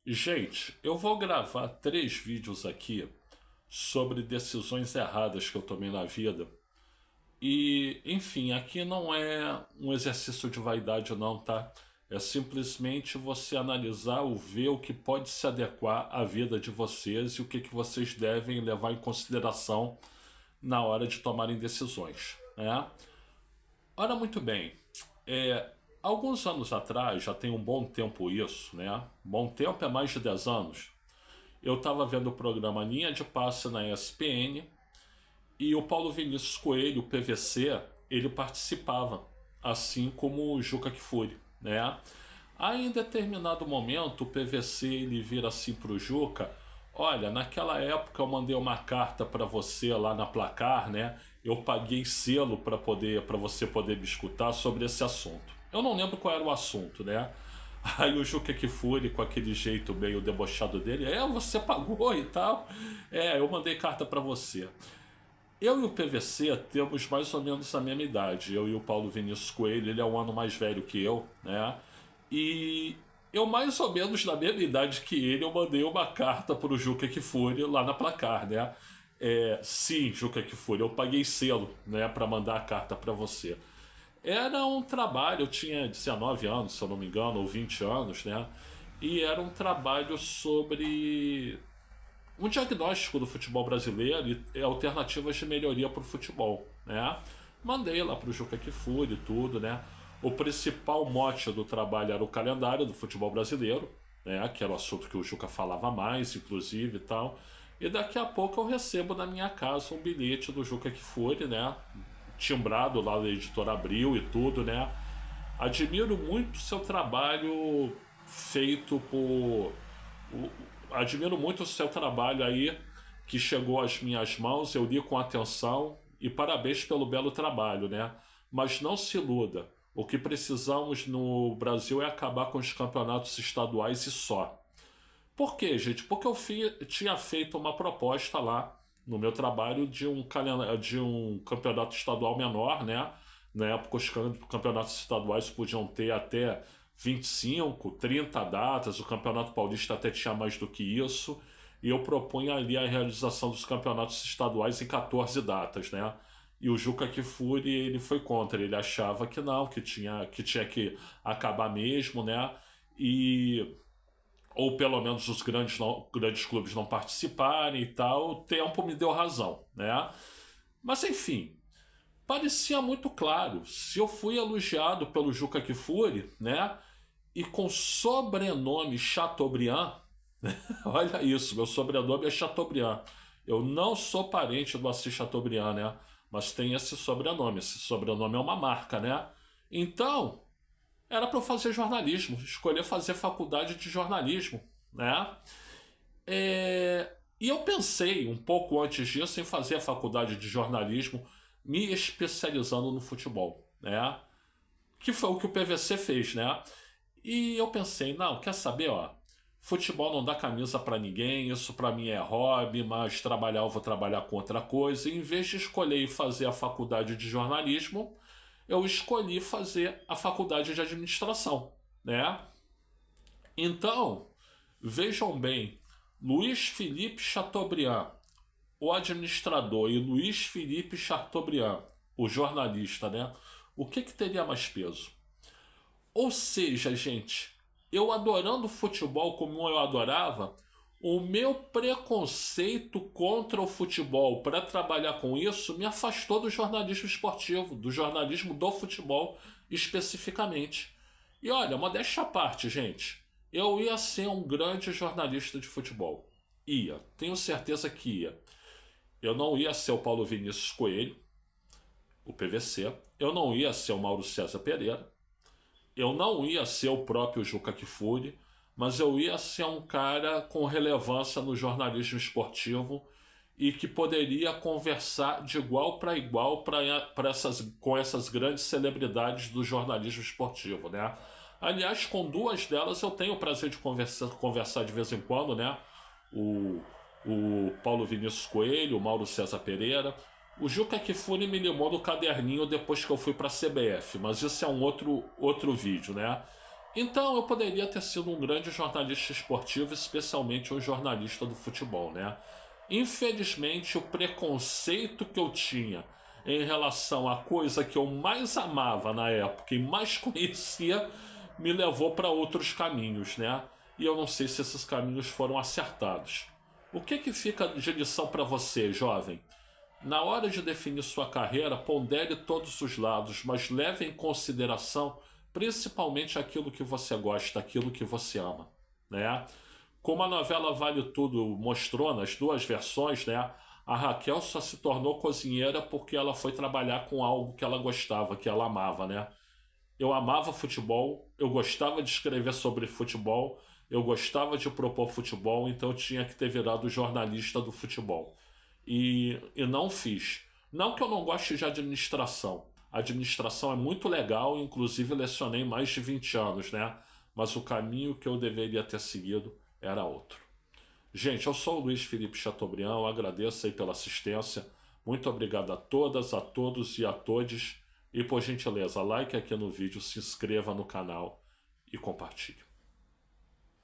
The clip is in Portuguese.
Gente, eu vou gravar 3 vídeos aqui sobre decisões erradas que eu tomei na vida. E, enfim, aqui não é um exercício de vaidade, não, tá? É simplesmente você analisar ou ver o que pode se adequar à vida de vocês e o que vocês devem levar em consideração na hora de tomarem decisões, né? Ora, muito bem. É, alguns anos atrás, já tem um bom tempo isso, né? Bom tempo é mais de 10 anos. Eu estava vendo o programa Linha de Passe na ESPN e o Paulo Vinícius Coelho, o PVC, ele participava, assim como o Juca Kfouri, né? Aí, em determinado momento, o PVC ele vira assim pro Juca: olha, naquela época eu mandei uma carta para você lá na Placar, né? Eu paguei selo para você poder me escutar sobre esse assunto. Eu não lembro qual era o assunto, né? Aí o Juca Kfouri, com aquele jeito meio debochado dele: você pagou e tal. Eu mandei carta para você. Eu e o PVC temos mais ou menos a mesma idade. Eu e o Paulo Vinícius Coelho, ele é um ano mais velho que eu, né? E eu, mais ou menos na mesma idade que ele, eu mandei uma carta pro Juca Kfouri lá na Placar, né? Sim, Juca Kfouri, eu paguei selo, né, para mandar a carta para você. Era um trabalho, eu tinha 19 anos, se eu não me engano, ou 20 anos, né? E era um trabalho sobre um diagnóstico do futebol brasileiro e alternativas de melhoria para o futebol, né? Mandei lá para o Juca Kfouri e tudo, né? O principal mote do trabalho era o calendário do futebol brasileiro, né? Que era o assunto que o Juca falava mais, inclusive e tal. E daqui a pouco eu recebo na minha casa um bilhete do Juca Kfouri, né? Timbrado lá da editora Abril e tudo, né? Admiro muito o seu trabalho feito por o- admiro muito o seu trabalho aí que chegou às minhas mãos, eu li com atenção e parabéns pelo belo trabalho, né? Mas não se iluda. O que precisamos no Brasil é acabar com os campeonatos estaduais e só. Por quê, gente? Porque eu tinha feito uma proposta lá no meu trabalho de um campeonato estadual menor, né? Na época, os campeonatos estaduais podiam ter até 25, 30 datas, o Campeonato Paulista até tinha mais do que isso, e eu propunha ali a realização dos campeonatos estaduais em 14 datas, né? E o Juca Kfouri, ele foi contra, ele achava que não, que tinha que acabar mesmo, né? E ou pelo menos os grandes clubes não participarem e tal, o tempo me deu razão, né? Mas enfim, parecia muito claro. Se eu fui elogiado pelo Juca Kfouri, né? E com sobrenome Chateaubriand, olha isso, meu sobrenome é Chateaubriand. Eu não sou parente do Assis Chateaubriand, né? Mas tem esse sobrenome. Esse sobrenome é uma marca, né? Então, era para eu fazer jornalismo, escolher fazer faculdade de jornalismo, né? E eu pensei um pouco antes disso em fazer a faculdade de jornalismo, me especializando no futebol, né? Que foi o que o PVC fez, né? E eu pensei, não, quer saber, ó, futebol não dá camisa para ninguém, isso para mim é hobby, mas trabalhar eu vou trabalhar com outra coisa. E em vez de escolher fazer a faculdade de jornalismo, eu escolhi fazer a faculdade de administração, né? Então, vejam bem, Luiz Felipe Chateaubriand, o administrador, e Luiz Felipe Chateaubriand, o jornalista, né? O que teria mais peso? Ou seja, gente, eu adorando futebol como eu adorava, o meu preconceito contra o futebol para trabalhar com isso me afastou do jornalismo esportivo, do jornalismo do futebol especificamente. E olha, modéstia à parte, gente, eu ia ser um grande jornalista de futebol. Ia, tenho certeza que ia. Eu não ia ser o Paulo Vinícius Coelho, o PVC. Eu não ia ser o Mauro César Pereira. Eu não ia ser o próprio Juca Kfouri, mas eu ia ser um cara com relevância no jornalismo esportivo e que poderia conversar de igual para igual com essas grandes celebridades do jornalismo esportivo, né? Aliás, com duas delas eu tenho o prazer de conversar de vez em quando, né? O, o Paulo Vinícius Coelho, o Mauro César Pereira. O Juca Kfouri me limou no caderninho depois que eu fui para a CBF, mas isso é um outro vídeo, né? Então eu poderia ter sido um grande jornalista esportivo, especialmente um jornalista do futebol, né? Infelizmente, o preconceito que eu tinha em relação à coisa que eu mais amava na época e mais conhecia me levou para outros caminhos, né? E eu não sei se esses caminhos foram acertados. O que fica de lição para você, jovem? Na hora de definir sua carreira, pondere todos os lados, mas leve em consideração principalmente aquilo que você gosta, aquilo que você ama, né? Como a novela Vale Tudo mostrou nas duas versões, né? A Raquel só se tornou cozinheira porque ela foi trabalhar com algo que ela gostava, que ela amava, né? Eu amava futebol, eu gostava de escrever sobre futebol, eu gostava de propor futebol, então eu tinha que ter virado jornalista do futebol. E não fiz. Não que eu não goste de administração. A administração é muito legal, inclusive lecionei mais de 20 anos, né? Mas o caminho que eu deveria ter seguido era outro. Gente, eu sou o Luiz Felipe Chateaubriand, eu agradeço aí pela assistência. Muito obrigado a todas, a todos e a todes. E por gentileza, like aqui no vídeo, se inscreva no canal e compartilhe.